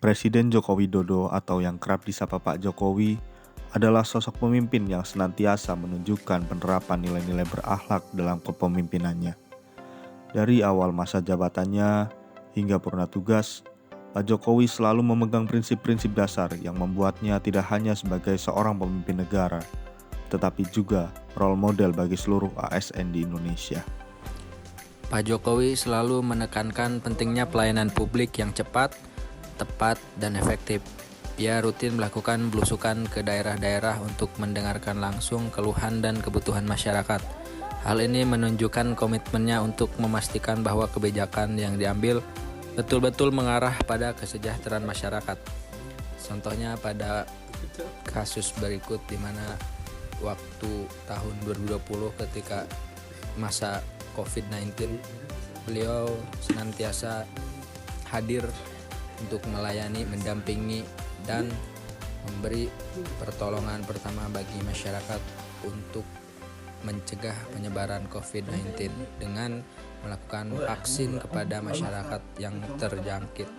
Presiden Joko Widodo atau yang kerap disapa Pak Jokowi adalah sosok pemimpin yang senantiasa menunjukkan penerapan nilai-nilai berakhlak dalam kepemimpinannya. Dari awal masa jabatannya hingga purna tugas, Pak Jokowi selalu memegang prinsip-prinsip dasar yang membuatnya tidak hanya sebagai seorang pemimpin negara, tetapi juga role model bagi seluruh ASN di Indonesia. Pak Jokowi selalu menekankan pentingnya pelayanan publik yang cepat, tepat, dan efektif. Ia rutin melakukan belusukan ke daerah-daerah untuk mendengarkan langsung keluhan dan kebutuhan masyarakat. Hal ini menunjukkan komitmennya untuk memastikan bahwa kebijakan yang diambil betul-betul mengarah pada kesejahteraan masyarakat. Contohnya pada kasus berikut di mana waktu tahun 2020 ketika masa COVID-19, beliau senantiasa hadir untuk melayani, mendampingi, dan memberi pertolongan pertama bagi masyarakat untuk mencegah penyebaran COVID-19 dengan melakukan vaksin kepada masyarakat yang terjangkit.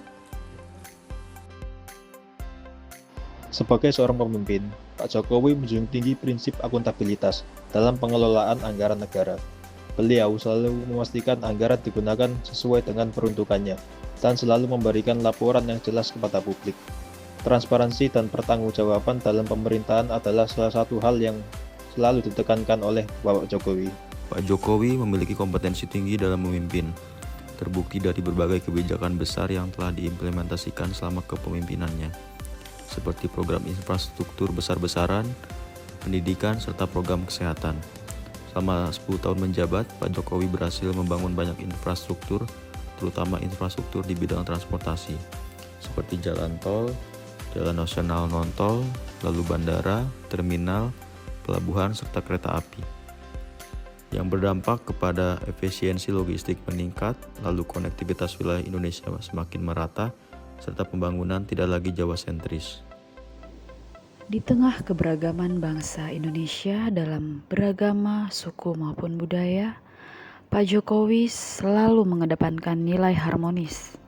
Sebagai seorang pemimpin, Pak Jokowi menjunjung tinggi prinsip akuntabilitas dalam pengelolaan anggaran negara. Beliau selalu memastikan anggaran digunakan sesuai dengan peruntukannya dan selalu memberikan laporan yang jelas kepada publik. Transparansi dan pertanggungjawaban dalam pemerintahan adalah salah satu hal yang selalu ditekankan oleh Bapak Jokowi. Pak Jokowi memiliki kompetensi tinggi dalam memimpin, terbukti dari berbagai kebijakan besar yang telah diimplementasikan selama kepemimpinannya, seperti program infrastruktur besar-besaran, pendidikan, serta program kesehatan. Selama 10 tahun menjabat, Pak Jokowi berhasil membangun banyak infrastruktur, terutama infrastruktur di bidang transportasi, seperti jalan tol, jalan nasional non-tol, lalu bandara, terminal, pelabuhan, serta kereta api, yang berdampak kepada efisiensi logistik meningkat, lalu konektivitas wilayah Indonesia semakin merata, serta pembangunan tidak lagi Jawa sentris. Di tengah keberagaman bangsa Indonesia dalam beragama suku maupun budaya, Pak Jokowi selalu mengedepankan nilai harmonis.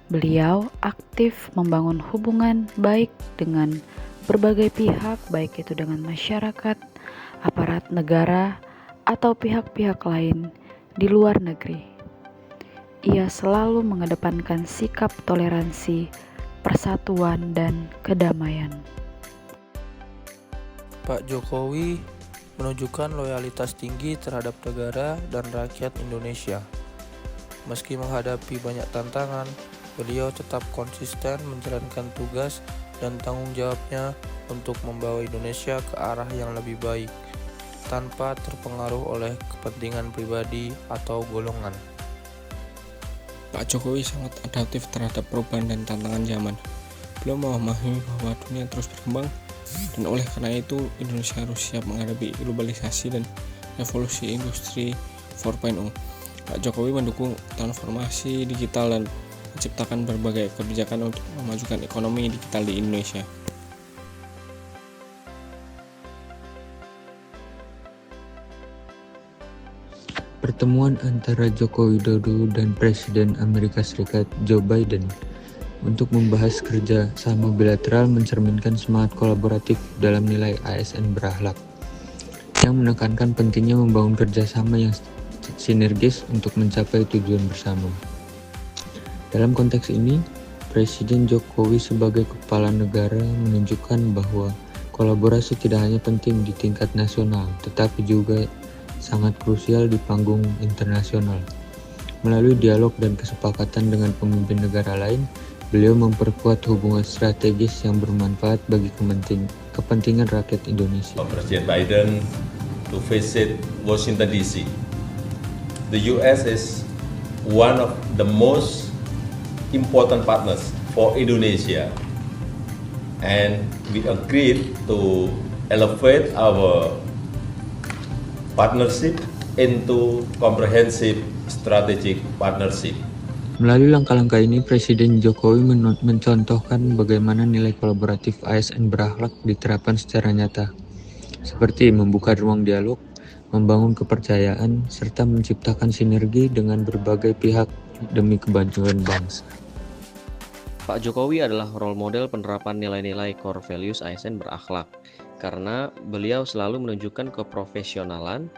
Beliau aktif membangun hubungan baik dengan berbagai pihak, baik itu dengan masyarakat, aparat negara, atau pihak-pihak lain di luar negeri. Ia selalu mengedepankan sikap toleransi, persatuan, dan kedamaian. Pak Jokowi menunjukkan loyalitas tinggi terhadap negara dan rakyat Indonesia. Meski menghadapi banyak tantangan, beliau tetap konsisten menjalankan tugas dan tanggung jawabnya untuk membawa Indonesia ke arah yang lebih baik, tanpa terpengaruh oleh kepentingan pribadi atau golongan. Pak Jokowi sangat adaptif terhadap perubahan dan tantangan zaman. Beliau memahami bahwa dunia terus berkembang, dan oleh karena itu Indonesia harus siap menghadapi globalisasi dan revolusi industri 4.0. Pak Jokowi mendukung transformasi digital dan menciptakan berbagai kebijakan untuk memajukan ekonomi digital di Indonesia. Pertemuan antara Joko Widodo dan Presiden Amerika Serikat Joe Biden untuk membahas kerja sama bilateral mencerminkan semangat kolaboratif dalam nilai ASN berakhlak, yang menekankan pentingnya membangun kerjasama yang sinergis untuk mencapai tujuan bersama. Dalam konteks ini, Presiden Jokowi sebagai kepala negara menunjukkan bahwa kolaborasi tidak hanya penting di tingkat nasional, tetapi juga sangat krusial di panggung internasional. Melalui dialog dan kesepakatan dengan pemimpin negara lain, beliau memperkuat hubungan strategis yang bermanfaat bagi kepentingan rakyat Indonesia. Presiden Biden to visit Washington DC. The US is one of the most important partners for Indonesia, and we agreed to elevate our partnership into comprehensive strategic partnership. Melalui langkah-langkah ini, Presiden Jokowi mencontohkan bagaimana nilai kolaboratif ASN berakhlak diterapkan secara nyata, seperti membuka ruang dialog, membangun kepercayaan, serta menciptakan sinergi dengan berbagai pihak demi kemajuan bangsa. Pak Jokowi adalah role model penerapan nilai-nilai core values ASN berakhlak karena beliau selalu menunjukkan keprofesionalan,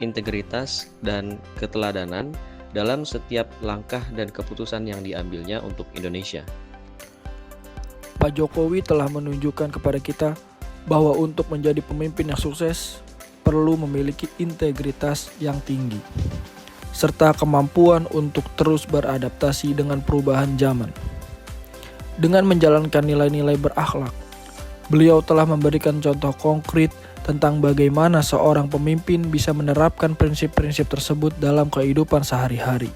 integritas, dan keteladanan dalam setiap langkah dan keputusan yang diambilnya untuk Indonesia. Pak Jokowi telah menunjukkan kepada kita bahwa untuk menjadi pemimpin yang sukses perlu memiliki integritas yang tinggi serta kemampuan untuk terus beradaptasi dengan perubahan zaman. Dengan menjalankan nilai-nilai berakhlak, beliau telah memberikan contoh konkret tentang bagaimana seorang pemimpin bisa menerapkan prinsip-prinsip tersebut dalam kehidupan sehari-hari.